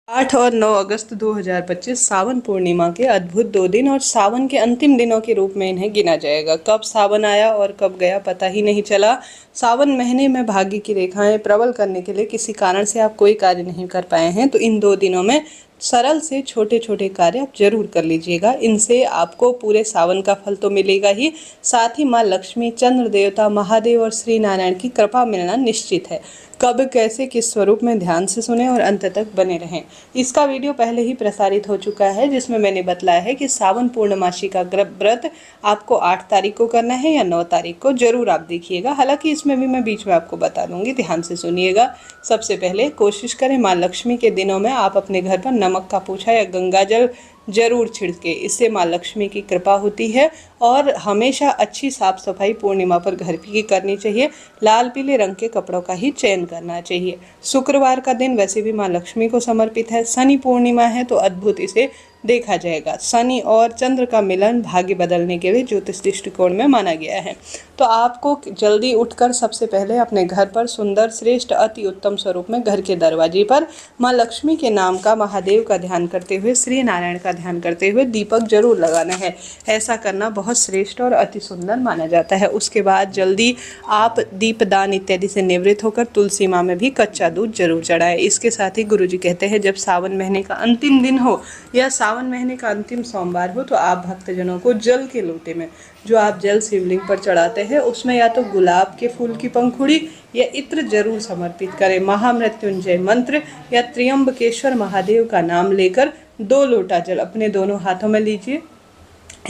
8 और 9 अगस्त 2025 सावन पूर्णिमा के अद्भुत 2 दिन और सावन के अंतिम दिनों के रूप में इन्हें गिना जाएगा। कब सावन आया और कब गया पता ही नहीं चला। सावन महीने में भाग्य की रेखाएं प्रबल करने के लिए किसी कारण से आप कोई कार्य नहीं कर पाए हैं तो इन 2 दिनों में सरल से छोटे छोटे कार्य आप जरूर कर लीजिएगा। इनसे आपको पूरे सावन का फल तो मिलेगा ही, साथ ही माँ लक्ष्मी, चंद्र देवता, महादेव और श्री नारायण की कृपा मिलना निश्चित है। कब, कैसे, किस स्वरूप में, ध्यान से सुने और अंत तक बने रहें। इसका वीडियो पहले ही प्रसारित हो चुका है जिसमें मैंने बताया है कि सावन पूर्णमासी का व्रत आपको 8 तारीख को करना है या 9 तारीख को, जरूर आप देखिएगा। हालांकि इसमें भी मैं बीच में आपको बता दूंगी, ध्यान से सुनिएगा। सबसे पहले कोशिश करें माँ लक्ष्मी के दिनों में आप अपने घर पर नमक का पोछा या गंगा जल जरूर छिड़के, इससे माँ लक्ष्मी की कृपा होती है। और हमेशा अच्छी साफ सफाई पूर्णिमा पर घर की करनी चाहिए। लाल पीले रंग के कपड़ों का ही चयन करना चाहिए। शुक्रवार का दिन वैसे भी माँ लक्ष्मी को समर्पित है। शनि पूर्णिमा है तो अद्भुत इसे देखा जाएगा। शनि और चंद्र का मिलन भाग्य बदलने के लिए ज्योतिष दृष्टिकोण में माना गया है। तो आपको जल्दी उठकर सबसे पहले अपने घर पर सुंदर, श्रेष्ठ, अति उत्तम स्वरूप में घर के दरवाजे पर माँ लक्ष्मी के नाम का, महादेव का ध्यान करते हुए, श्री नारायण का ध्यान करते हुए दीपक जरूर लगाना है। ऐसा करना बहुत श्रेष्ठ और अति सुंदर माना जाता है। उसके बाद जल्दी आप दीपदान इत्यादि से निवृत्त होकर तुलसी माँ में भी कच्चा दूध जरूर चढ़ाएं। इसके साथ ही गुरुजी कहते हैं जब सावन महीने का अंतिम दिन हो या सावन महीने का अंतिम सोमवार हो तो आप भक्तजनों को जल के लोटे में जो आप जल शिवलिंग पर चढ़ाते हैं उसमें या तो गुलाब के फूल की पंखुड़ी या इत्र जरूर समर्पित करें। महामृत्युंजय मंत्र या त्र्यंबकेश्वर महादेव का नाम लेकर 2 लोटा जल अपने दोनों हाथों में लीजिए।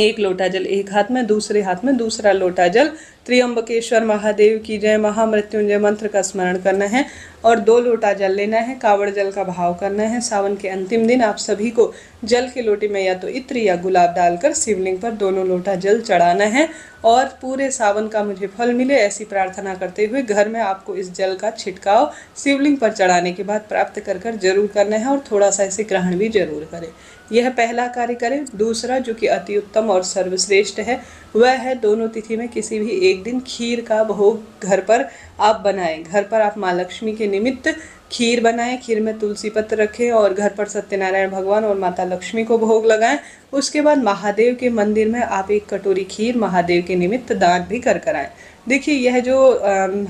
1 लोटा जल एक हाथ में, दूसरे हाथ में दूसरा लोटा जल। त्र्यंबकेश्वर महादेव की जय, महामृत्युंजय मंत्र का स्मरण करना है और 2 लोटा जल लेना है। कावड़ जल का भाव करना है। सावन के अंतिम दिन आप सभी को जल के लोटे में या तो इत्र या गुलाब डालकर शिवलिंग पर दोनों लोटा जल चढ़ाना है और पूरे सावन का मुझे फल मिले ऐसी प्रार्थना करते हुए घर में आपको इस जल का छिड़काव शिवलिंग पर चढ़ाने के बाद प्राप्त कर जरूर करना है और थोड़ा सा इसे ग्रहण भी जरूर करें। यह पहला कार्य करें। दूसरा जो कि अति उत्तम और सर्वश्रेष्ठ है वह है दोनों तिथि में किसी भी एक दिन खीर का भोग घर पर आप बनाएं। घर पर आप माँ लक्ष्मी के निमित्त खीर बनाएं। खीर में तुलसी पत्र रखें और घर पर सत्यनारायण भगवान और माता लक्ष्मी को भोग लगाएं। उसके बाद महादेव के मंदिर में आप 1 कटोरी खीर महादेव के निमित्त दान भी कर आएं। देखिए यह जो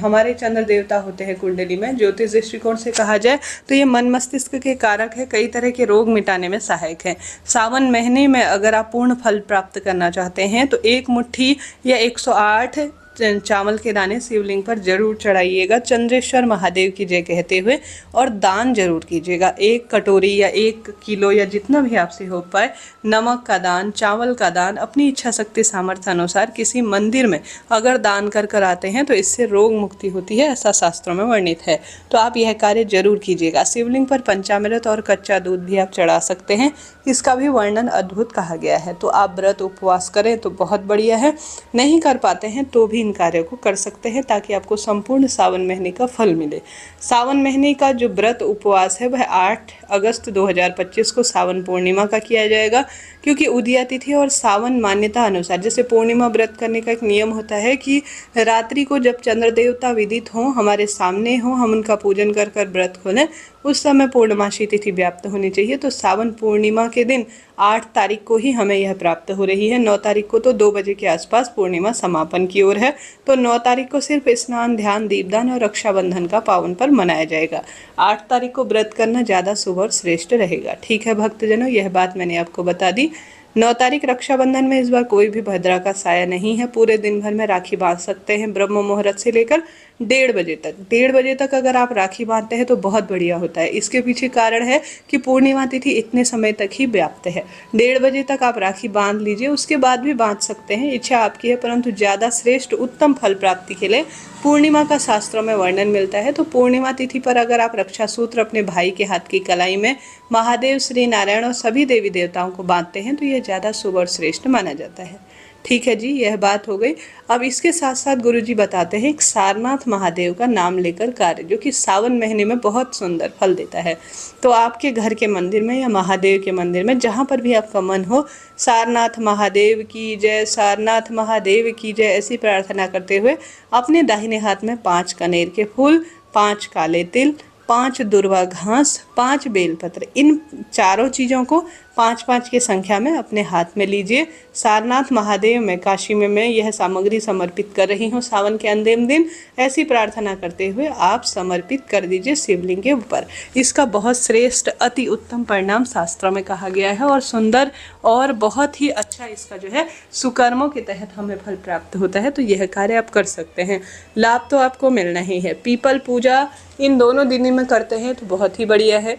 हमारे चंद्र देवता होते हैं कुंडली में, ज्योतिष दृष्टिकोण से कहा जाए तो ये मन मस्तिष्क के कारक है, कई तरह के रोग मिटाने में सहायक है। सावन महीने में अगर आप पूर्ण फल प्राप्त करना चाहते हैं तो 1 मुट्ठी या 108 चावल के दाने शिवलिंग पर जरूर चढ़ाइएगा, चंद्रेश्वर महादेव की जय कहते हुए, और दान जरूर कीजिएगा। 1 कटोरी या 1 किलो या जितना भी आपसे हो पाए नमक का दान, चावल का दान अपनी इच्छा शक्ति सामर्थ्य अनुसार किसी मंदिर में अगर दान कर आते हैं तो इससे रोग मुक्ति होती है, ऐसा शास्त्रों में वर्णित है। तो आप यह कार्य जरूर कीजिएगा। शिवलिंग पर पंचामृत और कच्चा दूध भी आप चढ़ा सकते हैं, इसका भी वर्णन अद्भुत कहा गया है। तो आप व्रत उपवास करें तो बहुत बढ़िया है, नहीं कर पाते हैं तो भी इन कार्यों को कर सकते हैं ताकि आपको संपूर्ण सावन महीने का फल मिले। सावन महीने का जो व्रत उपवास है वह 8 अगस्त 2025 को सावन पूर्णिमा का किया जाएगा, क्योंकि उदया तिथि और सावन मान्यता अनुसार जैसे पूर्णिमा व्रत करने का एक नियम होता है कि रात्रि को जब चंद्र देवता विदित हों, हमारे सामने हों, हम उनका पूजन कर व्रत खोलें, उस समय पूर्णमासी तिथि व्याप्त होनी चाहिए। तो सावन पूर्णिमा के दिन 8 तारीख को ही हमें यह प्राप्त हो रही है। 9 तारीख को तो 2 बजे के आसपास पूर्णिमा समापन की ओर है। तो 9 तारीख को सिर्फ स्नान, ध्यान, दीपदान और रक्षाबंधन का पावन पर्व मनाया जाएगा। 8 तारीख को व्रत करना ज़्यादा शुभ और श्रेष्ठ रहेगा। ठीक है भक्तजनों, यह बात मैंने आपको बता दी। 9 तारीख रक्षाबंधन में इस बार कोई भी भद्रा का साया नहीं है। पूरे दिन भर में राखी बांध सकते हैं। ब्रह्म मुहूर्त से लेकर 1:30 बजे तक, 1:30 बजे तक अगर आप राखी बांधते हैं तो बहुत बढ़िया होता है। इसके पीछे कारण है कि पूर्णिमा तिथि इतने समय तक ही व्याप्त है। 1:30 बजे तक आप राखी बांध लीजिए, उसके बाद भी बांध सकते हैं, इच्छा आपकी है, परंतु ज़्यादा श्रेष्ठ उत्तम फल प्राप्ति के लिए पूर्णिमा का शास्त्रों में वर्णन मिलता है। तो पूर्णिमा तिथि पर अगर आप रक्षा सूत्र अपने भाई के हाथ की कलाई में महादेव, श्री नारायण और सभी देवी देवताओं को बांधते हैं तो यह ज़्यादा शुभ और श्रेष्ठ माना जाता है। ठीक है जी, यह बात हो गई। अब इसके साथ साथ गुरुजी बताते हैं एक सारनाथ महादेव का नाम लेकर कार्य, जो कि सावन महीने में बहुत सुंदर फल देता है। तो आपके घर के मंदिर में या महादेव के मंदिर में जहाँ पर भी आपका मन हो, सारनाथ महादेव की जय, सारनाथ महादेव की जय ऐसी प्रार्थना करते हुए अपने दाहिने हाथ में 5 कनेर के फूल, 5 काले तिल, 5 दुर्वा घास, 5 बेलपत्र, इन चारों चीज़ों को 5-5 की संख्या में अपने हाथ में लीजिए। सारनाथ महादेव में, काशी में मैं यह सामग्री समर्पित कर रही हूँ सावन के अंतिम दिन। ऐसी प्रार्थना करते हुए आप समर्पित कर दीजिए शिवलिंग के ऊपर। इसका बहुत श्रेष्ठ अति उत्तम परिणाम शास्त्रों में कहा गया है और सुंदर और बहुत ही अच्छा इसका जो है सुकर्मों के तहत हमें फल प्राप्त होता है। तो यह कार्य आप कर सकते हैं, लाभ तो आपको मिलना ही है। पीपल पूजा इन दोनों दिनों में करते हैं तो बहुत ही बढ़िया है।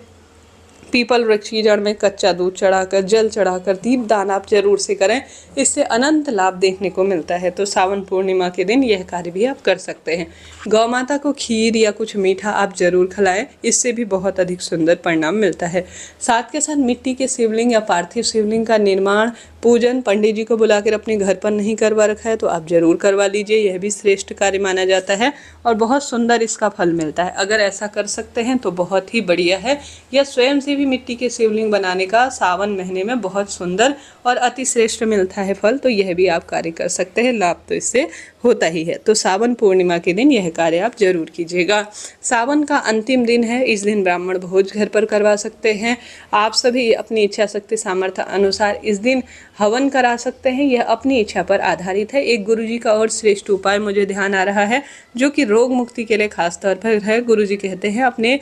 पीपल वृक्ष की जड़ में कच्चा दूध चढ़ाकर, जल चढ़ाकर दीप दान आप जरूर से करें, इससे अनंत लाभ देखने को मिलता है। तो सावन पूर्णिमा के दिन यह कार्य भी आप कर सकते हैं। गौ माता को खीर या कुछ मीठा आप जरूर खिलाएं, इससे भी बहुत अधिक सुंदर परिणाम मिलता है। साथ के साथ मिट्टी के शिवलिंग या पार्थिव शिवलिंग का निर्माण, पूजन पंडित जी को बुलाकर अपने घर पर नहीं करवा रखा है तो आप जरूर करवा लीजिए, यह भी श्रेष्ठ कार्य माना जाता है और बहुत सुंदर इसका फल मिलता है। अगर ऐसा कर सकते हैं तो बहुत ही बढ़िया है। यह स्वयं से भी मिट्टी के शिवलिंग बनाने का सावन महीने में बहुत सुंदर और अति श्रेष्ठ मिलता है फल, तो यह भी आप कार्य कर सकते हैं, लाभ तो इससे होता ही है। तो सावन पूर्णिमा के दिन यह कार्य आप जरूर कीजिएगा। सावन का अंतिम दिन है, इस दिन ब्राह्मण भोज घर पर करवा सकते हैं। आप सभी अपनी इच्छा शक्ति सामर्थ्य अनुसार इस दिन हवन करा सकते हैं, यह अपनी इच्छा पर आधारित है। एक गुरुजी का और श्रेष्ठ उपाय मुझे ध्यान आ रहा है जो कि रोग मुक्ति के लिए खास तौर पर है। गुरुजी कहते हैं अपने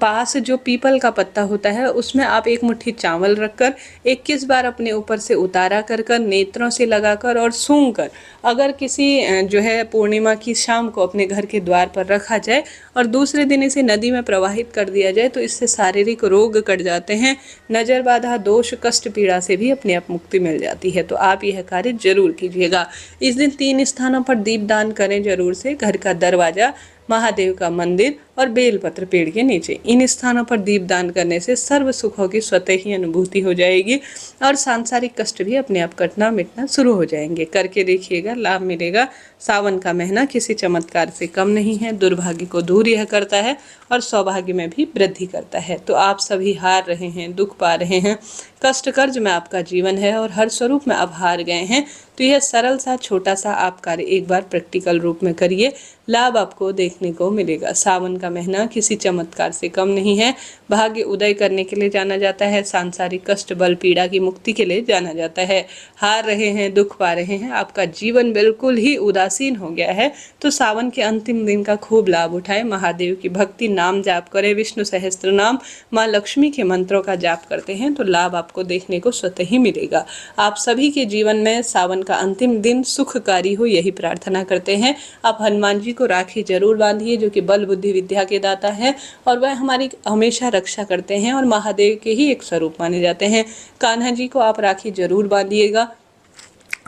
पास जो पीपल का पत्ता होता है उसमें आप एक मुट्ठी चावल रखकर 21 बार अपने ऊपर से उतारा कर नेत्रों से लगाकर और सूंघ कर अगर किसी जो है पूर्णिमा की शाम को अपने घर के द्वार पर रखा जाए और दूसरे दिन इसे नदी में प्रवाहित कर दिया जाए तो इससे शारीरिक रोग कट जाते हैं, नजर बाधा, दोष, कष्ट, पीड़ा से भी अपने आप मुक्ति मिल जाती है। तो आप यह कार्य जरूर कीजिएगा। इस दिन 3 स्थानों पर दीपदान करें जरूर से, घर का दरवाजा, महादेव का मंदिर और बेलपत्र पेड़ के नीचे। इन स्थानों पर दीपदान करने से सर्व सुखों की स्वतः ही अनुभूति हो जाएगी और सांसारिक कष्ट भी अपने आप कटना मिटना शुरू हो जाएंगे। करके देखिएगा, लाभ मिलेगा। सावन का महीना किसी चमत्कार से कम नहीं है, दुर्भाग्य को दूर यह करता है और सौभाग्य में भी वृद्धि करता है। तो आप सभी हार रहे हैं, दुख पा रहे हैं, कष्ट कर्ज में आपका जीवन है और हर स्वरूप में आप हार गए हैं, तो यह सरल सा छोटा सा आप कार्य एक बार प्रैक्टिकल रूप में करिए, लाभ आपको देखने को मिलेगा। सावन का महीना किसी चमत्कार से कम नहीं है, भाग्य उदय करने के लिए जाना जाता है, सांसारिक कष्ट बल पीड़ा की मुक्ति के लिए जाना जाता है। हार रहे हैं, दुख पा रहे हैं, आपका जीवन बिल्कुल ही उदासीन हो गया है, तो सावन के अंतिम दिन का खूब लाभ उठाएं। महादेव की भक्ति, नाम जाप करें, विष्णु सहस्त्र नाम, माँ लक्ष्मी के मंत्रों का जाप करते हैं तो लाभ आपको देखने को स्वतः ही मिलेगा। आप सभी के जीवन में सावन का अंतिम दिन सुखकारी हो, यही प्रार्थना करते हैं। आप हनुमान जी को राखी जरूर बांधिए जो कि बल बुद्धि विद्या के दाता है और वह हमारी हमेशा रक्षा करते हैं और महादेव के ही एक स्वरूप माने जाते हैं। कान्हा जी को आप राखी जरूर बांधिएगा,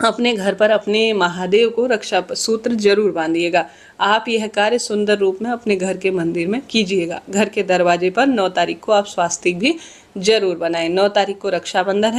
अपने घर पर अपने महादेव को रक्षा सूत्र जरूर बांधिएगा। आप यह कार्य सुंदर रूप में अपने घर के मंदिर में कीजिएगा। घर के दरवाजे पर 9 तारीख को आप स्वास्तिक भी जरूर बनाएं। 9 तारीख को रक्षाबंधन है।